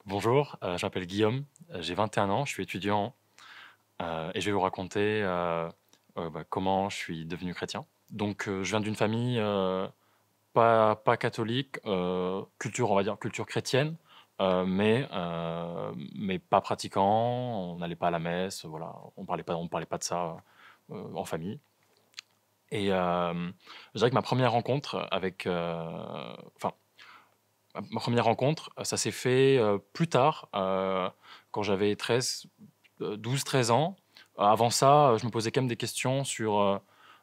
Bonjour, je m'appelle Guillaume, j'ai 21 ans, je suis étudiant et je vais vous raconter comment je suis devenu chrétien. Donc, je viens d'une famille pas catholique, culture, on va dire, culture chrétienne, mais pas pratiquant, on n'allait pas à la messe, voilà, on parlait pas de ça en famille. Et je dirais que ma première rencontre avec. Enfin, ma première rencontre, ça s'est fait plus tard, quand j'avais 12-13 ans. Avant ça, je me posais quand même des questions sur,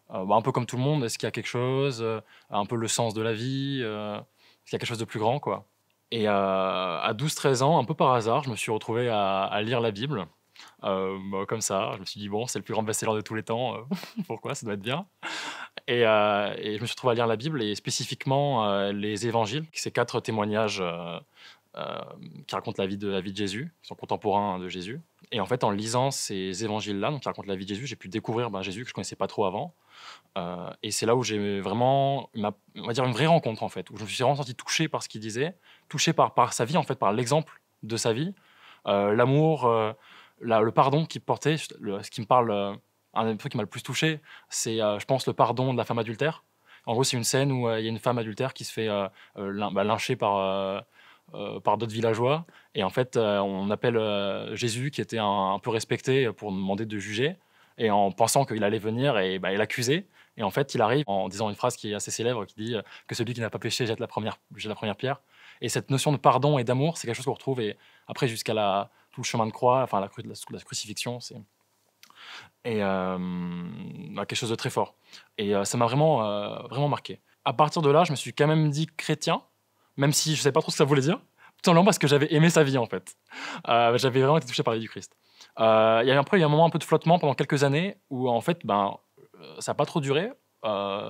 un peu comme tout le monde, est-ce qu'il y a quelque chose, un peu le sens de la vie, est-ce qu'il y a quelque chose de plus grand, quoi. Et à 12-13 ans, un peu par hasard, je me suis retrouvé à lire la Bible, comme ça. Je me suis dit: «Bon, c'est le plus grand best-seller de tous les temps, pourquoi? Ça doit être bien». Et je me suis retrouvé à lire la Bible et spécifiquement, les évangiles, ces 4 témoignages, qui racontent la vie de Jésus, qui sont contemporains de Jésus. Et en fait, en lisant ces évangiles-là, donc qui racontent la vie de Jésus, j'ai pu découvrir, Jésus que je connaissais pas trop avant. Et c'est là où j'ai vraiment on va dire une vraie rencontre, en fait, où je me suis vraiment senti touché par ce qu'il disait, touché par sa vie, en fait, par l'exemple de sa vie, l'amour, le pardon qu'il portait. Ce qui me parle, un des trucs qui m'a le plus touché, c'est, je pense, le pardon de la femme adultère. En gros, c'est une scène où il y a une femme adultère qui se fait lyncher par d'autres villageois. Et en fait, on appelle Jésus, qui était un peu respecté, pour demander de juger. Et en pensant qu'il allait venir et l'accuser. Et en fait, il arrive en disant une phrase qui est assez célèbre, qui dit que celui qui n'a pas péché jette la première pierre. Et cette notion de pardon et d'amour, c'est quelque chose qu'on retrouve. Et après, jusqu'à tout le chemin de croix, enfin la crucifixion, c'est quelque chose de très fort. Et ça m'a vraiment marqué. À partir de là, je me suis quand même dit chrétien, même si je ne savais pas trop ce que ça voulait dire, tout simplement parce que j'avais aimé sa vie, en fait. J'avais vraiment été touché par la vie du Christ. Il y a un moment un peu de flottement pendant quelques années où, en fait, ça n'a pas trop duré.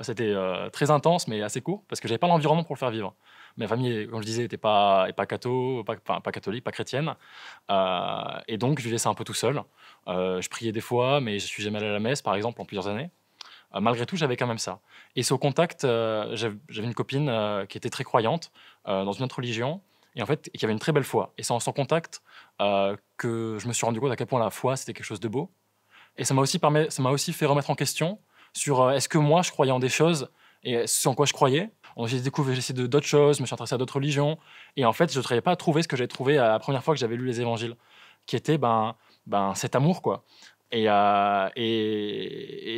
C'était très intense, mais assez court, parce que j'avais pas l'environnement pour le faire vivre. Ma famille, comme je disais, n'était pas catho, pas catholique, pas chrétienne. Et donc, je vivais ça un peu tout seul. Je priais des fois, mais je suis jamais allé à la messe, par exemple, en plusieurs années. Malgré tout, j'avais quand même ça. Et c'est au contact, j'avais une copine qui était très croyante, dans une autre religion, et en fait, qui avait une très belle foi. Et c'est en son contact que je me suis rendu compte à quel point la foi, c'était quelque chose de beau. Et ça m'a aussi fait remettre en question sur est-ce que moi, je croyais en des choses et ce en quoi je croyais. Donc, j'ai essayé d'autres choses, je me suis intéressé à d'autres religions. Et en fait, je ne n'arrivais pas à trouver ce que j'avais trouvé à la première fois que j'avais lu les évangiles, qui était cet amour, quoi. Et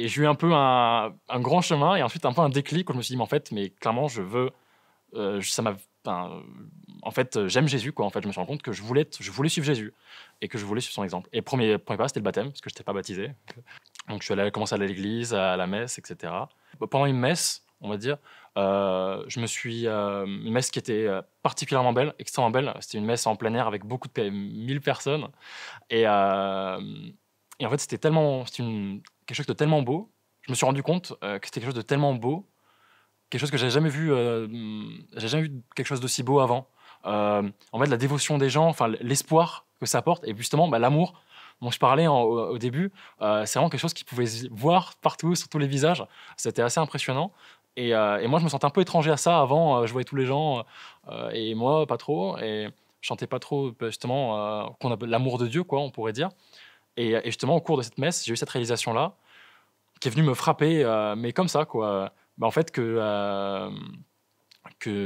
j'ai eu un peu un grand chemin et ensuite un peu un déclic où je me suis dit, mais en fait, mais clairement, je veux. Ça m'a. Enfin, en fait, j'aime Jésus, quoi. En fait, je me suis rendu compte que je voulais suivre Jésus et que je voulais suivre son exemple. Et premier pas, c'était le baptême, parce que je n'étais pas baptisé. Donc, je suis allé commencer à aller à l'église, à la messe, etc. Pendant une messe, on va dire, une messe qui était particulièrement belle, extrêmement belle. C'était une messe en plein air avec beaucoup de 1000 personnes. Et, euh, et en fait, quelque chose de tellement beau. Je me suis rendu compte que c'était quelque chose de tellement beau, quelque chose que j'ai jamais vu quelque chose d'aussi beau avant. En fait, la dévotion des gens, enfin l'espoir que ça apporte, et justement l'amour dont je parlais au début, c'est vraiment quelque chose qu'ils pouvaient voir partout, sur tous les visages. C'était assez impressionnant. Et moi, je me sentais un peu étranger à ça avant. Je voyais tous les gens, et moi, pas trop. Et je sentais pas trop, justement, qu'on a l'amour de Dieu, quoi, on pourrait dire. Et justement, au cours de cette messe, j'ai eu cette réalisation-là, qui est venue me frapper, mais comme ça, quoi. En fait, que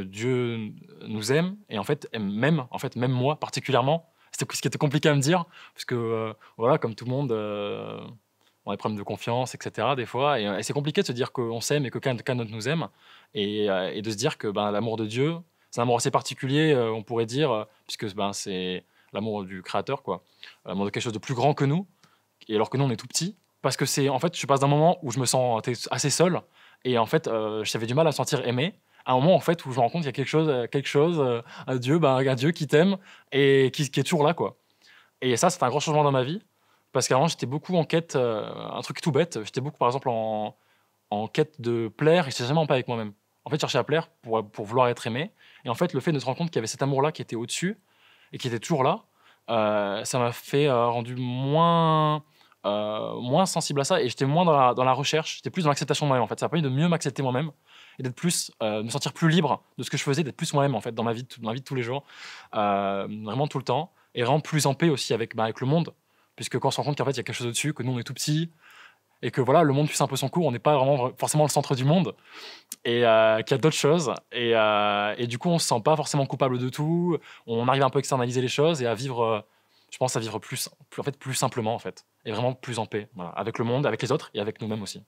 Dieu nous aime, et en fait, même moi particulièrement. C'était ce qui était compliqué à me dire, parce que, voilà, comme tout le monde, on a des problèmes de confiance, etc., des fois. Et c'est compliqué de se dire qu'on s'aime et que quelqu'un d'autre nous aime. Et de se dire que l'amour de Dieu, c'est un amour assez particulier, on pourrait dire, puisque c'est l'amour du Créateur, quoi. L'amour de quelque chose de plus grand que nous, et alors que nous, on est tout petit. Parce que en fait, je passe d'un moment où je me sens assez seul, et en fait, j'avais du mal à me sentir aimé, à un moment, en fait, où je me rends compte qu'il y a quelque chose, un Dieu, un Dieu qui t'aime et qui est toujours là, quoi. Et ça, c'est un grand changement dans ma vie, parce qu'avant, j'étais beaucoup en quête, un truc tout bête, j'étais beaucoup, par exemple, en quête de plaire, et j'étais jamais en paix avec moi-même. En fait, je cherchais à plaire pour vouloir être aimé. Et en fait, le fait de se rendre compte qu'il y avait cet amour-là qui était au-dessus et qui était toujours là, ça m'a fait rendu moins sensible à ça, et j'étais moins dans la recherche, j'étais plus dans l'acceptation de moi-même, en fait. Ça m'a permis de mieux m'accepter moi-même et d'être plus, me sentir plus libre de ce que je faisais, d'être plus moi-même en fait dans ma vie de tous les jours, vraiment tout le temps et vraiment plus en paix aussi avec le monde. Puisque quand on se rend compte qu'en fait il y a quelque chose au-dessus, que nous on est tout petit et que voilà, le monde suit un peu son cours, on n'est pas vraiment forcément le centre du monde et qu'il y a d'autres choses et du coup on se sent pas forcément coupable de tout, on arrive un peu à externaliser les choses et à vivre, je pense à vivre plus simplement en fait et vraiment plus en paix, voilà, avec le monde, avec les autres et avec nous-mêmes aussi.